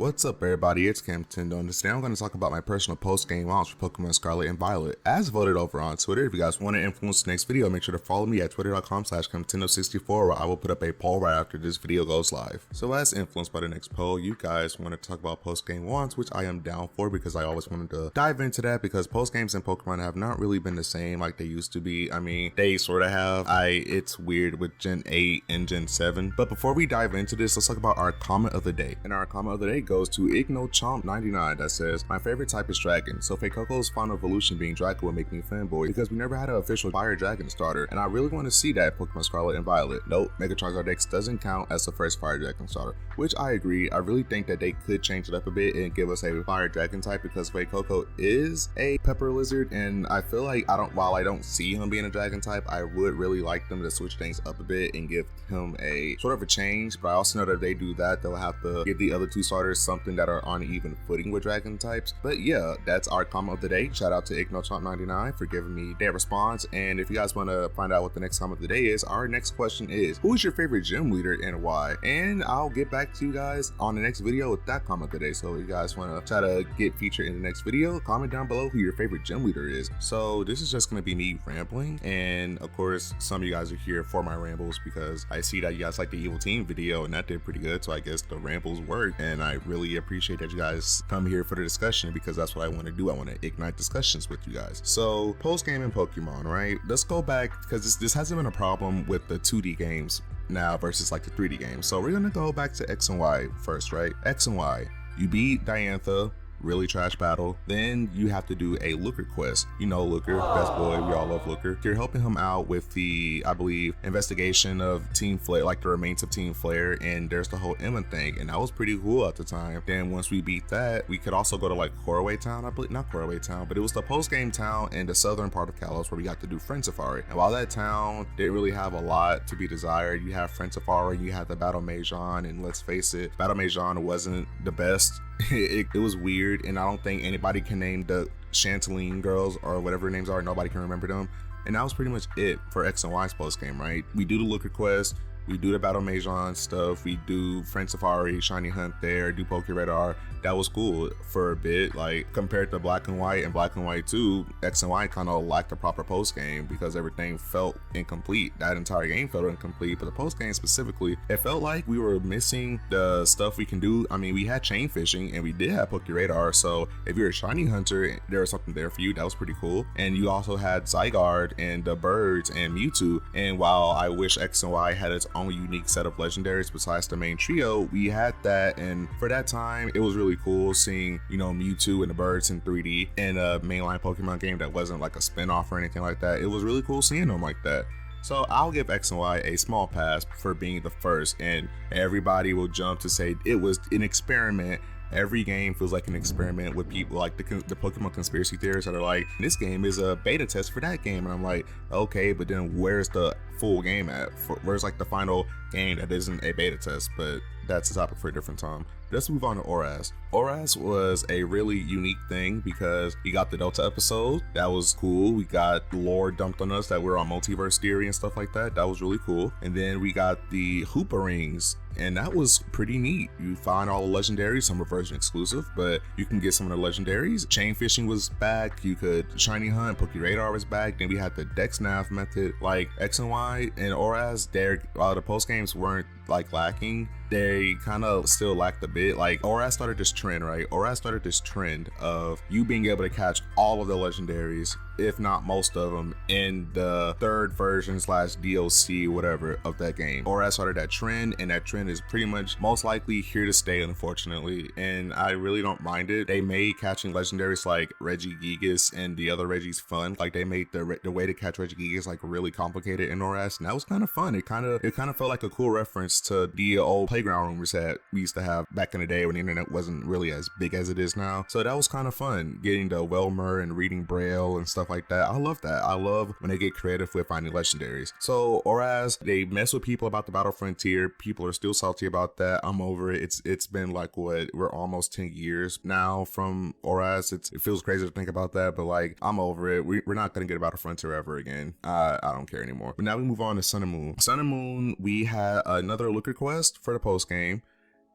What's up everybody, it's KamTendo, and today I'm going to talk about my personal post-game launch for Pokémon Scarlet and Violet, as voted over on Twitter. If you guys want to influence the next video, make sure to follow me at twitter.com/KamTendo64, where I will put up a poll right after this video goes live. So as influenced by the next poll, you guys want to talk about post-game launch, which I am down for because I always wanted to dive into that, because post-games in Pokemon have not really been the same like they used to be. I mean, they sort of have. It's weird with Gen 8 and Gen 7. But before we dive into this, let's talk about our comment of the day. And our comment of the day goes to IgnoChomp99 that says, my favorite type is Dragon, so Fuecoco's final evolution being Draco would make me a fanboy because we never had an official Fire Dragon starter, and I really want to see that in Pokemon Scarlet and Violet. Nope, Mega Charizard X doesn't count as the first Fire Dragon starter, which I agree. I really think that they could change it up a bit and give us a Fire Dragon type, because Fuecoco is a Pepper Lizard, and I feel like while I don't see him being a Dragon type, I would really like them to switch things up a bit and give him a sort of a change. But I also know that if they do that, they'll have to give the other two starters something that are on even footing with Dragon types. But yeah, that's our comment of the day. Shout out to IgnoChomp99 for giving me their response. And if you guys want to find out what the next comment of the day is, our next question is, who is your favorite gym leader and why? And I'll get back to you guys on the next video with that comment of the day. So if you guys want to try to get featured in the next video, comment down below who your favorite gym leader is. So this is just going to be me rambling, and of course some of you guys are here for my rambles because I see that you guys like the Evil Team video and that did pretty good, so I guess the rambles work, and I really appreciate that you guys come here for the discussion, because that's what I want to do. I want to ignite discussions with you guys. So post game in Pokemon, right? Let's go back, because this hasn't been a problem with the 2D games now versus like the 3D games. So we're gonna go back to X and Y first, right? X and Y, you beat Diantha, really trash battle. Then you have to do a Looker quest. You know Looker, best boy, we all love Looker. You're helping him out with the, I believe, investigation of Team Flare, like the remains of Team Flare, and there's the whole Emma thing, and that was pretty cool at the time. Then once we beat that, we could also go to like Corway Town, I believe, not Corway Town, but it was the post-game town in the southern part of Kalos where we got to do Friend Safari. And while that town didn't really have a lot to be desired, you have Friend Safari, you have the Battle Majon, and let's face it, Battle Majon wasn't the best. It was weird, and I don't think anybody can name the Chanteline girls or whatever their names are. Nobody can remember them. And that was pretty much it for X and Y's post game, right? We do the Looker quest, we do the Battle Majon stuff, we do Friend Safari, Shiny Hunt there, do Poke Radar. That was cool for a bit. Like compared to Black and White and Black and White 2, X and Y kind of lacked a proper post game because everything felt incomplete. That entire game felt incomplete, but the post game specifically, it felt like we were missing the stuff we can do. I mean, we had chain fishing and we did have Poke Radar, so if you're a Shiny Hunter, there was something there for you. That was pretty cool. And you also had Zygarde and the birds and Mewtwo. And while I wish X and Y had its own unique set of legendaries besides the main trio, we had that, and for that time it was really cool seeing, you know, Mewtwo and the birds in 3D in a mainline Pokemon game that wasn't like a spin-off or anything like that. It was really cool seeing them like that. So I'll give X and Y a small pass for being the first, and everybody will jump to say it was an experiment. Every game feels like an experiment with people like the Pokemon conspiracy theorists that are like, this game is a beta test for that game, and I'm like, okay, but then where's the full game at? Where's like the final game that isn't a beta test? But that's a topic for a different time. Let's move on to Oras. Oras was a really unique thing because we got the Delta episode. That was cool. We got lore dumped on us that we're on multiverse theory and stuff like that. That was really cool. And then we got the Hoopa rings, and that was pretty neat. You find all the legendaries, some are version exclusive, but you can get some of the legendaries. Chain fishing was back. You could Shiny Hunt, Poke Radar was back. Then we had the Dex Nav method. Like X and Y and Oras, while the post games weren't like lacking, they kind of still lacked a bit. Like Oras started this trend, right? Oras started this trend of you being able to catch all of the legendaries, if not most of them, in the third version / DLC, whatever, of that game. Oras started that trend, and that trend is pretty much most likely here to stay, unfortunately, and I really don't mind it. They made catching legendaries like Regigigas and the other Regis fun. Like they made the way to catch Regigigas like really complicated in Oras, and that was kind of fun. It kind of felt like a cool reference to the old playground rumors that we used to have back in the day when the internet wasn't really as big as it is now. So that was kind of fun, getting the Welmer and reading Braille and stuff like that. I love that. I love when they get creative with finding legendaries. So Oras, they mess with people about the Battle Frontier. People are still salty about that. I'm over it. It's been like what, we're almost 10 years now from Oras. It feels crazy to think about that, but like I'm over it. We're not gonna get a Battle Frontier ever again. I don't care anymore. But now we move on to Sun and Moon. Sun and Moon, we had another Looker quest for the post game.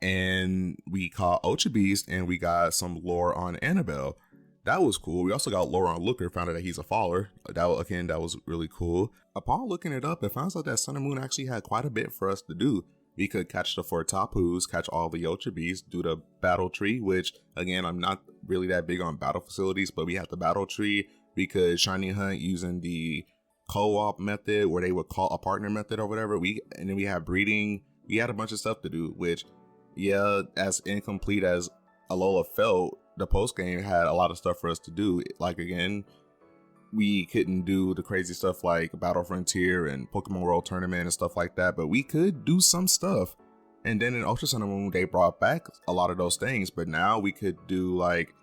and we caught Ultra Beast, and we got some lore on Annabelle. That was cool. We also got lore on Looker, found out that he's a faller. That was really cool. Upon looking it up, it finds out that Sun and Moon actually had quite a bit for us to do. We could catch the 4 Tapus, catch all the Ultra Beasts, do the battle tree, which, again, I'm not really that big on battle facilities, but we have the battle tree. We could shiny hunt using the co-op method, where they would call a partner method or whatever. And then we have breeding. We had a bunch of stuff to do, which, yeah, as incomplete as Alola felt, the post game had a lot of stuff for us to do. Like, again, we couldn't do the crazy stuff like Battle Frontier and Pokemon World Tournament and stuff like that, but we could do some stuff. And then in Ultra Sun and Moon, they brought back a lot of those things, but now we could do like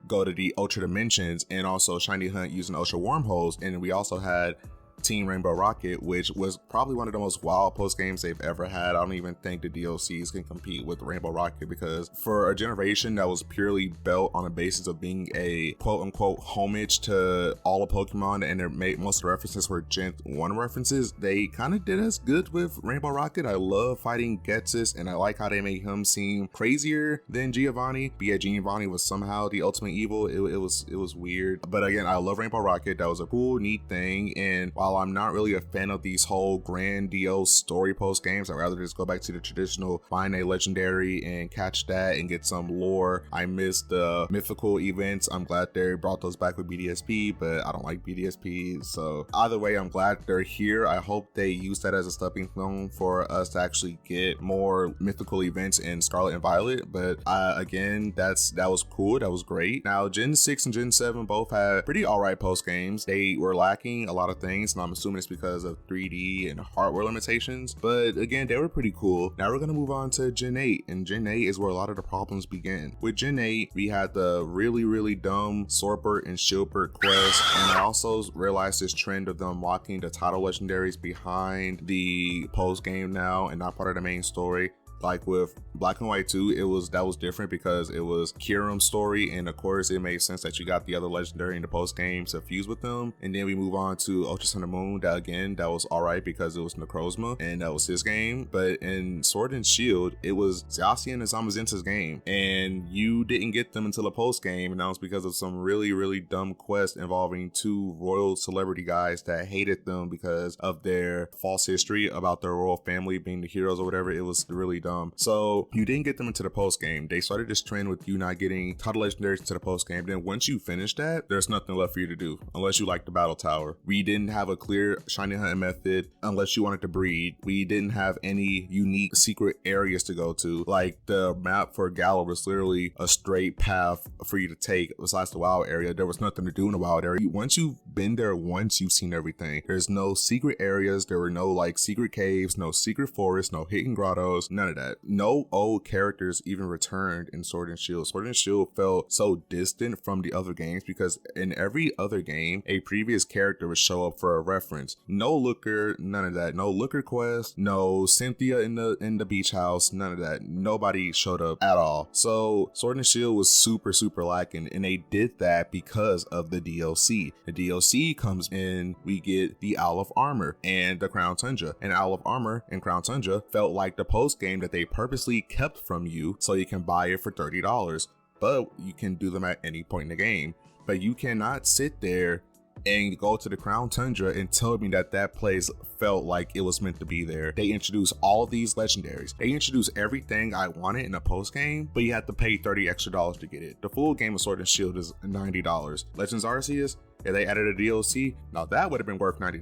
go to the Ultra Dimensions and also shiny hunt using Ultra Wormholes. And we also had Team Rainbow Rocket, which was probably one of the most wild post games they've ever had. I don't even think the DLCs can compete with Rainbow Rocket, because for a generation that was purely built on a basis of being a quote-unquote homage to all of Pokemon, and most of the references were Gen 1 references, they kind of did as good with Rainbow Rocket. I love fighting Getsus, and I like how they made him seem crazier than Giovanni. But yeah, Giovanni was somehow the ultimate evil. It was weird. But again, I love Rainbow Rocket. That was a cool, neat thing. And while I'm not really a fan of these whole grandiose story post games, I'd rather just go back to the traditional find a legendary and catch that and get some lore. I miss the mythical events. I'm glad they brought those back with BDSP, but I don't like BDSP. So either way, I'm glad they're here. I hope they use that as a stepping stone for us to actually get more mythical events in Scarlet and Violet. But again, that was cool. That was great. Now, Gen 6 and Gen 7 both had pretty alright post games. They were lacking a lot of things, and I'm assuming it's because of 3D and hardware limitations, but again, they were pretty cool. Now we're gonna move on to Gen 8, and Gen 8 is where a lot of the problems begin. With Gen 8, we had the really dumb Sworpert and Shieldpert quest, and I also realized this trend of them locking the title legendaries behind the post game now and not part of the main story. Like with Black and White 2, that was different because it was Kyurem's story, and of course it made sense that you got the other legendary in the post game to fuse with them. And then we move on to Ultra Sun and Moon. That was alright because it was Necrozma and that was his game. But in Sword and Shield, it was Zacian and Zamazenta's game, and you didn't get them until the post game, and that was because of some really dumb quest involving 2 royal celebrity guys that hated them because of their false history about their royal family being the heroes or whatever. It was really dumb. So you didn't get them into the post game. They started this trend with you not getting title legendaries into the post game. Then once you finish that, there's nothing left for you to do unless you like the battle tower. We didn't have a clear shiny hunting method unless you wanted to breed. We didn't have any unique secret areas to go to. Like the map for Galar was literally a straight path for you to take besides the wild area. There was nothing to do in the wild area. Once you've been there once, you've seen everything. There's no secret areas. There were no like secret caves, no secret forests, no hidden grottos, none of that. No old characters even returned in Sword and Shield. Sword and Shield felt so distant from the other games because in every other game, a previous character would show up for a reference. No Looker, none of that. No Looker quest, no Cynthia in the beach house, none of that. Nobody showed up at all. So Sword and Shield was super lacking, and they did that because of the DLC. The DLC comes in, we get the Owl of Armor and the Crown Tundra. And Owl of Armor and Crown Tundra felt like the post game that they purposely kept from you so you can buy it for $30, but you can do them at any point in the game. But you cannot sit there and go to the Crown Tundra and tell me that place felt like it was meant to be there. They introduced all of these legendaries. They introduced everything I wanted in a post game, but you have to pay $30 extra to get it. The full game of Sword and Shield is $90. Legends Arceus, if they added a DLC, now that would have been worth $90.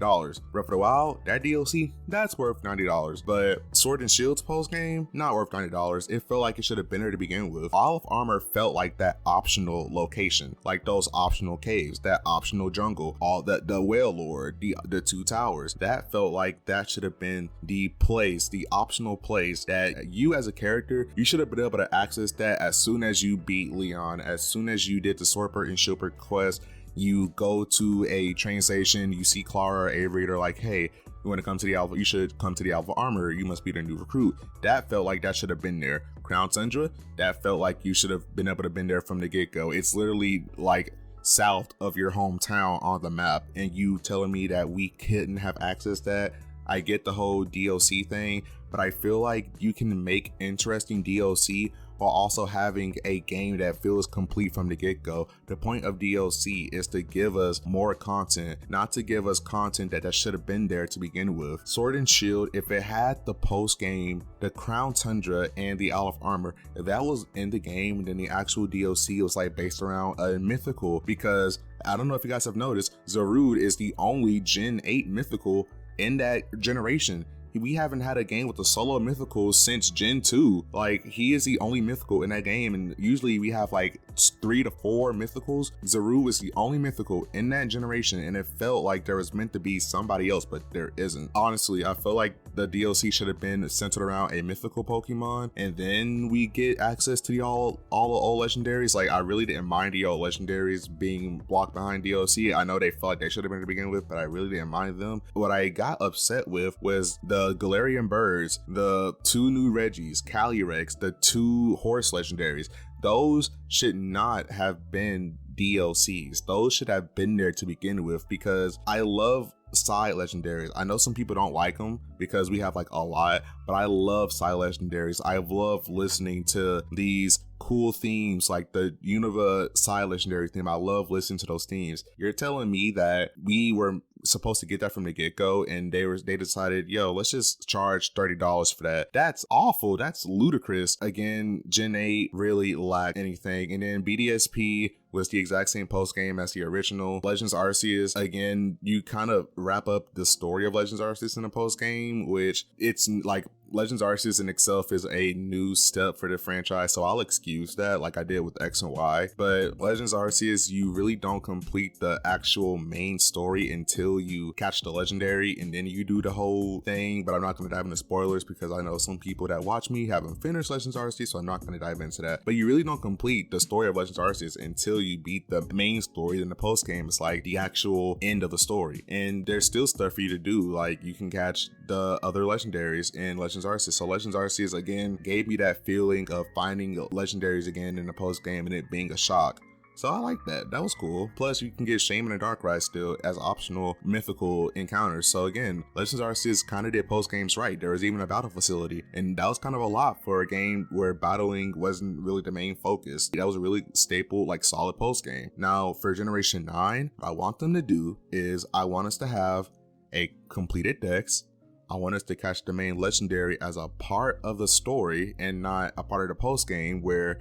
Breath of the Wild, that DLC, that's worth $90. But Sword and Shield's post game, not worth $90. It felt like it should have been there to begin with. All of Armor felt like that optional location, like those optional caves, that optional jungle, all the Whale Lord, the 2 towers. That felt like that should have been the place, the optional place that you as a character, you should have been able to access that as soon as you beat Leon, as soon as you did the Sworpert and Shieldpert quest. You go to a train station, you see Clara or Avery, they're like, hey, you want to come to the Alpha? You should come to the Alpha Armor. You must be the new recruit. That felt like that should have been there. Crown Tundra, that felt like you should have been able to been there from the get-go. It's literally like south of your hometown on the map, and you telling me that we couldn't have access to that? I get the whole DLC thing, but I feel like you can make interesting DLC while also having a game that feels complete from the get-go. The point of DLC is to give us more content, not to give us content that should have been there to begin with. Sword and Shield, if it had the post-game, the Crown Tundra and the Isle of Armor, if that was in the game, then the actual DLC was like based around a mythical, because I don't know if you guys have noticed, Zarude is the only Gen 8 mythical in that generation. We haven't had a game with a solo mythical since Gen 2. Like, he is the only mythical in that game, and usually we have like 3 to 4 mythicals. Zarude is the only mythical in that generation, and it felt like there was meant to be somebody else, but there isn't. Honestly, I feel like the DLC should have been centered around a mythical Pokemon, and then we get access to all the old legendaries. Like, I really didn't mind the old legendaries being blocked behind DLC. I know they felt like they should have been to begin with, but I really didn't mind them. What I got upset with was the Galarian birds, the 2 new Regis, Calyrex, the 2 horse legendaries. Those should not have been DLCs. Those should have been there to begin with, because I love side legendaries. I know some people don't like them because we have like a lot, but I love side legendaries. I love listening to these cool themes like the Unova side legendary theme. I love listening to those themes. You're telling me that we were supposed to get that from the get-go and they decided, yo, let's just charge $30 for that? That's awful. That's ludicrous. Again, Gen 8 really lacked anything. And then BDSP was the exact same post game as the original. Legends Arceus, again, you kind of wrap up the story of Legends Arceus in a post game, which it's like Legends Arceus in itself is a new step for the franchise, so I'll excuse that like I did with X and Y. But Legends Arceus, you really don't complete the actual main story until you catch the legendary, and then you do the whole thing. But I'm not going to dive into spoilers because I know some people that watch me haven't finished Legends Arceus, so I'm not going to dive into that. But you really don't complete the story of Legends Arceus until you beat the main story. Then the post game is like the actual end of the story, and there's still stuff for you to do. Like, you can catch the other legendaries in Legends Arceus. So Legends Arceus again gave me that feeling of finding legendaries again in the post game and it being a shock. So I like that. That was cool. Plus, you can get Shaman and Darkrai still as optional mythical encounters. So again, Legends Arceus kind of did post games right. There was even a battle facility, and that was kind of a lot for a game where battling wasn't really the main focus. That was a really staple, like solid post game. Now for Generation 9, what I want them to do is I want us to have a completed dex. I want us to catch the main legendary as a part of the story and not a part of the post game where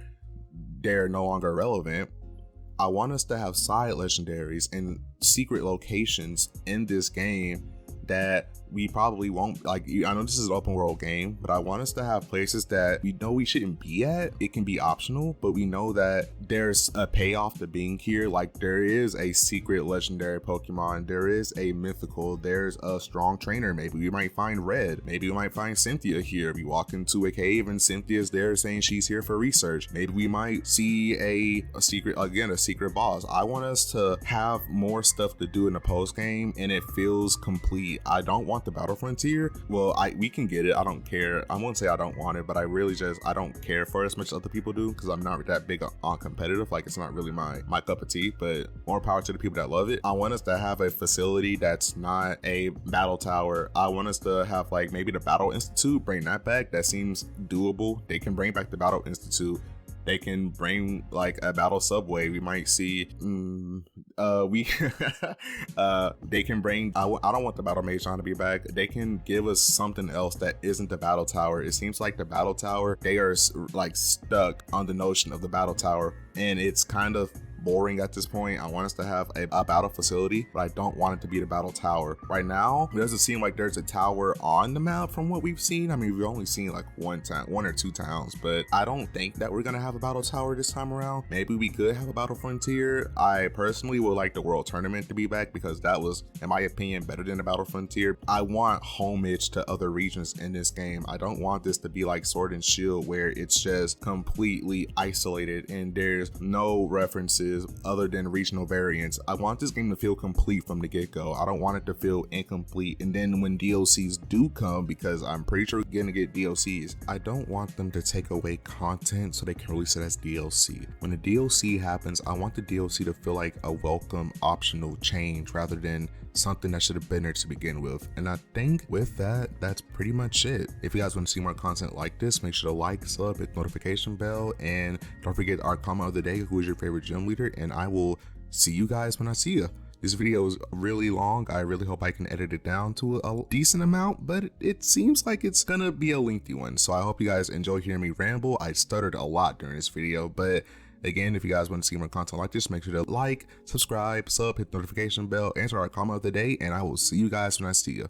they're no longer relevant. I want us to have side legendaries and secret locations in this game that we probably won't, like, I know this is an open world game, but I want us to have places that we know we shouldn't be at. It can be optional, but we know that there's a payoff to being here. Like, there is a secret legendary Pokemon, there is a mythical, there's a strong trainer. Maybe we might find Red, maybe we might find Cynthia here. We walk into a cave and Cynthia's there saying she's here for research. Maybe we might see a secret, again, a secret boss. I want us to have more stuff to do in the post game and it feels complete. I don't want the Battle Frontier. Well, we can get it. I don't care. I won't say I don't want it, but I really just, I don't care for it as much as other people do because I'm not that big on competitive. Like, it's not really my cup of tea, but more power to the people that love it. I want us to have a facility that's not a battle tower. I want us to have like maybe the Battle Institute, bring that back. That seems doable. They can bring back the Battle Institute. They can bring like a battle subway. We might see they can bring, I don't want the battle mage to be back. They can give us something else that isn't the battle tower. It seems like the battle tower, they are like stuck on the notion of the battle tower, and it's kind of boring at this point. I want us to have a battle facility, but I don't want it to be the battle tower. Right now, it doesn't seem like there's a tower on the map from what we've seen. I mean, we've only seen like one or two towns, but I don't think that we're gonna have a battle tower this time around. Maybe we could have a battle frontier. I personally would like the world tournament to be back because that was, in my opinion, better than the battle frontier. I want homage to other regions in this game. I don't want this to be like Sword and Shield where it's just completely isolated and there's no references other than regional variants. I want this game to feel complete from the get-go. I don't want it to feel incomplete, and then when DLCs do come, because I'm pretty sure we're gonna get DLCs, I don't want them to take away content so they can release it as DLC. When the DLC happens, I want the DLC to feel like a welcome optional change rather than something that should have been there to begin with. And I think with that, that's pretty much it. If you guys want to see more content like this, make sure to like, sub, hit the notification bell, and don't forget our comment of the day, who is your favorite gym leader, and I will see you guys when I see you. This video is really long. I really hope I can edit it down to a decent amount, but it seems like it's gonna be a lengthy one. So I hope you guys enjoy hearing me ramble. I stuttered a lot during this video, but again, if you guys want to see more content like this, make sure to like, subscribe, sub, hit the notification bell, answer our comment of the day, and I will see you guys when I see you.